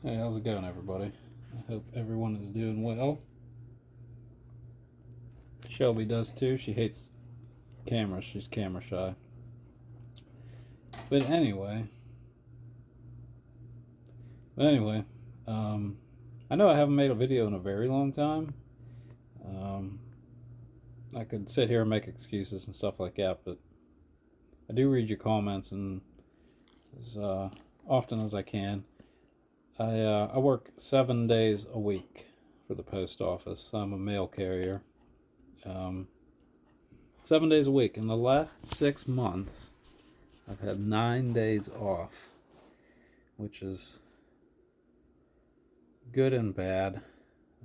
Hey, how's it going, everybody? I hope everyone is doing well. Shelby does too. She hates cameras. She's camera shy. But anyway, but anyway, um, I know I haven't made a video in a very long time. Um, I could sit here and make excuses and stuff like that, but I do read your comments and as often as I can. I work 7 days a week for the post office. I'm a mail carrier. Um, 7 days a week. In the last 6 months, I've had 9 days off, which is good and bad.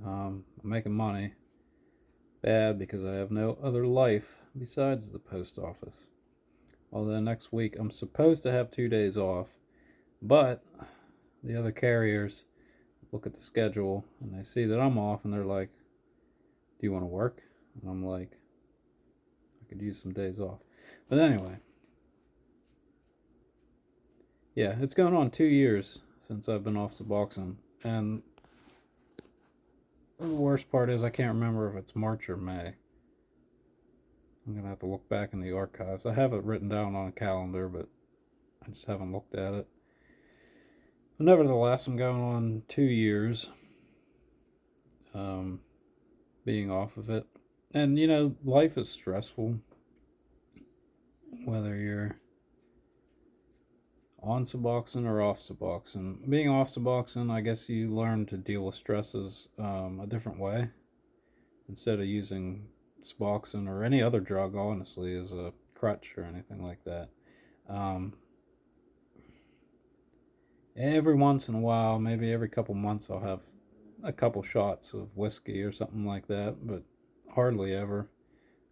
I'm making money. Bad because I have no other life besides the post office. Although next week I'm supposed to have 2 days off, but the other carriers look at the schedule and they see that I'm off and they're like, "Do you want to work?" And I'm like, "I could use some days off." But anyway, yeah, it's going on 2 years since I've been off Suboxone, and the worst part is I can't remember if it's March or May. I'm going to have to look back in the archives. I have it written down on a calendar, but I just haven't looked at it. But nevertheless, I'm going on 2 years being off of it. And, life is stressful, whether you're on Suboxone or off Suboxone. Being off Suboxone, I guess you learn to deal with stresses a different way. Instead of using Suboxone or any other drug, honestly, as a crutch or anything like that. Every once in a while, maybe every couple months, I'll have a couple shots of whiskey or something like that, but hardly ever.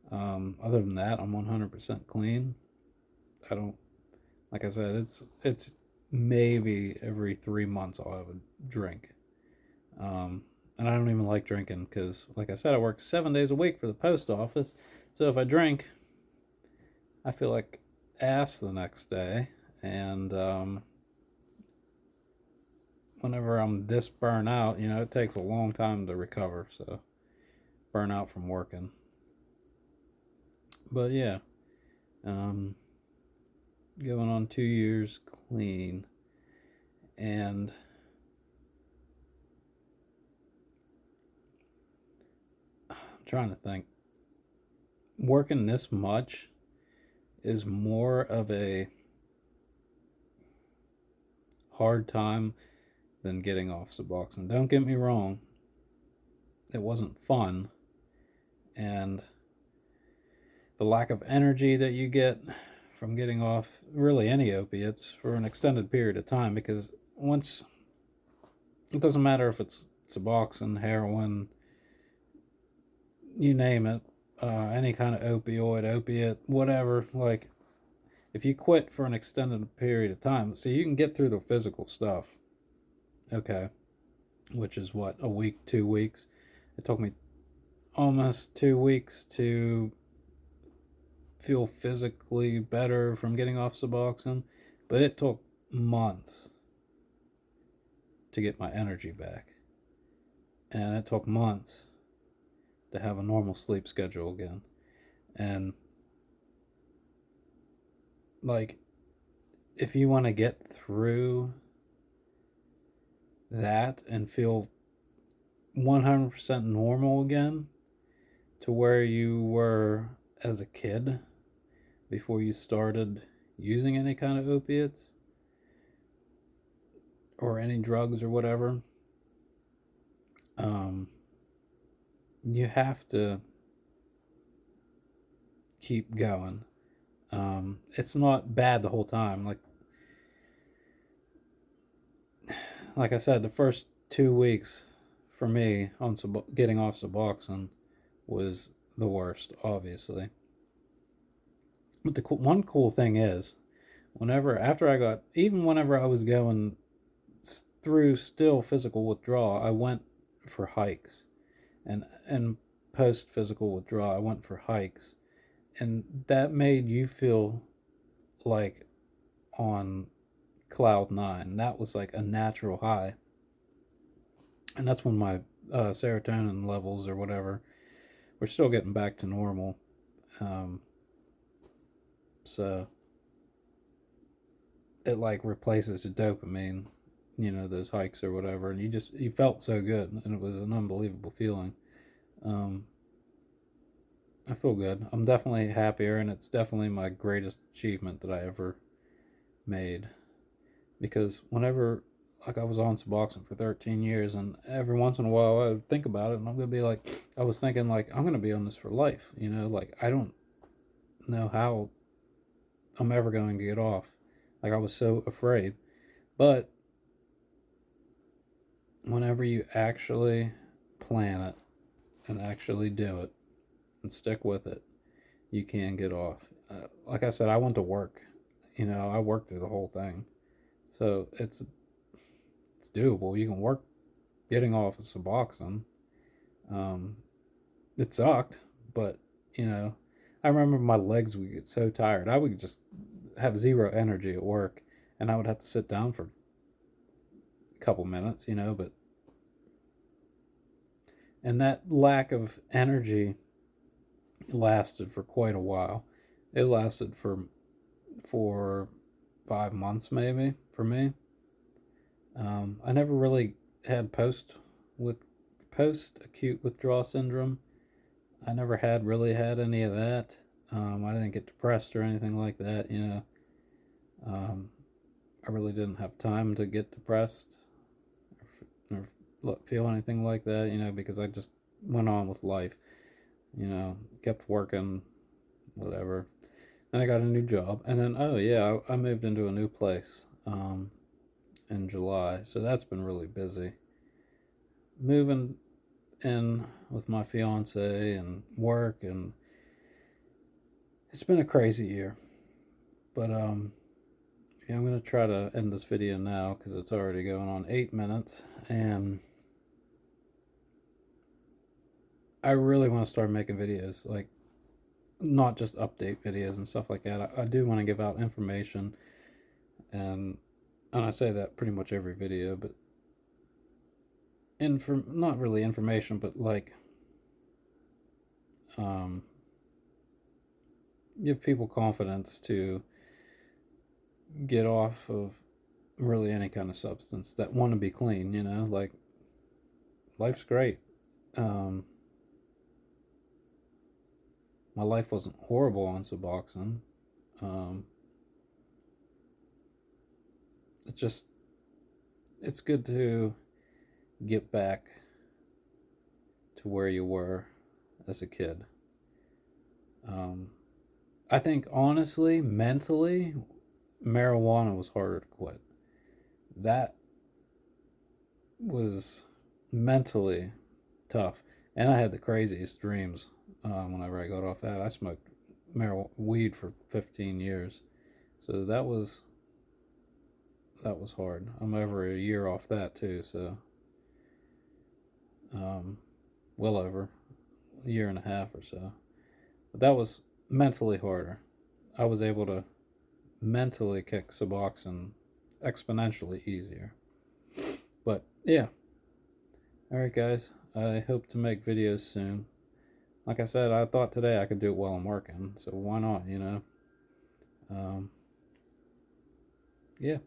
Other than that, I'm 100% clean. I don't, like I said, it's maybe every 3 months I'll have a drink. And I don't even like drinking because, like I said, I work 7 days a week for the post office. So if I drink, I feel like ass the next day. And whenever I'm this burnt out, it takes a long time to recover. So burn out from working. But yeah, um, going on 2 years clean. And I'm trying to think. Working this much is more of a hard time than getting off Suboxone. Don't get me wrong, it wasn't fun, and the lack of energy that you get from getting off really any opiates for an extended period of time, because once it doesn't matter if it's Suboxone, heroin, you name it, any kind of opioid, opiate, whatever, like if you quit for an extended period of time, so you can get through the physical stuff, okay, which is what, a week, 2 weeks. It took me almost 2 weeks to feel physically better from getting off Suboxone, but it took months to get my energy back. And it took months to have a normal sleep schedule again. And, like, if you want to get through that and feel 100% normal again to where you were as a kid before you started using any kind of opiates or any drugs or whatever, you have to keep going. It's not bad the whole time. Like I said, the first 2 weeks for me on getting off Suboxone was the worst, obviously. But the one cool thing is, whenever I was going through still physical withdrawal, I went for hikes, and post physical withdrawal, I went for hikes, and that made you feel like on cloud nine. That was like a natural high. and that's when my serotonin levels or whatever were still getting back to normal. Um, so it like replaces the dopamine, those hikes or whatever, and you felt so good, and it was an unbelievable feeling. Um, I feel good. I'm definitely happier, and it's definitely my greatest achievement that I ever made. Because whenever, like, I was on Suboxone for 13 years, and every once in a while I would think about it, and I'm gonna be like, I was thinking like I'm gonna be on this for life. Like I don't know how I'm ever going to get off. Like I was so afraid, but whenever you actually plan it and actually do it and stick with it, you can get off. Like I said, I went to work. I worked through the whole thing, so it's doable. You can work getting off of Suboxone. Um, it sucked, but you know, I remember my legs would get so tired. I would just have zero energy at work, and I would have to sit down for a couple minutes. But and that lack of energy lasted for quite a while. It lasted for 5 months maybe for me. I never really had with post acute withdrawal syndrome. I never had any of that. I didn't get depressed or anything like that. Um, I really didn't have time to get depressed or feel anything like that. Because I just went on with life. Kept working, whatever. And I got a new job, and then oh yeah, I moved into a new place in July, so that's been really busy. Moving in with my fiance and work, and it's been a crazy year. But yeah, I'm gonna try to end this video now because it's already going on 8 minutes, and I really want to start making videos, like not just update videos and stuff like that. I do want to give out information, and I say that pretty much every video, but not really information, but like um, give people confidence to get off of really any kind of substance that want to be clean. Like life's great. Um, my life wasn't horrible on Suboxone. Um, it's just it's good to get back to where you were as a kid. Um, I think honestly, mentally, marijuana was harder to quit. That was mentally tough, and I had the craziest dreams whenever I got off that. I smoked weed for 15 years, so that was hard. I'm over a year off that too, so um, well over a year and a half or so. But that was mentally harder. I was able to mentally kick Suboxone exponentially easier. But yeah, all right, guys. I hope to make videos soon. Like I said, I thought today I could do it while I'm working, so why not? Um, yeah.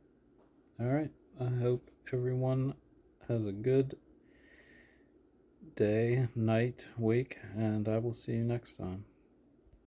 All right. I hope everyone has a good day, night, week, and I will see you next time.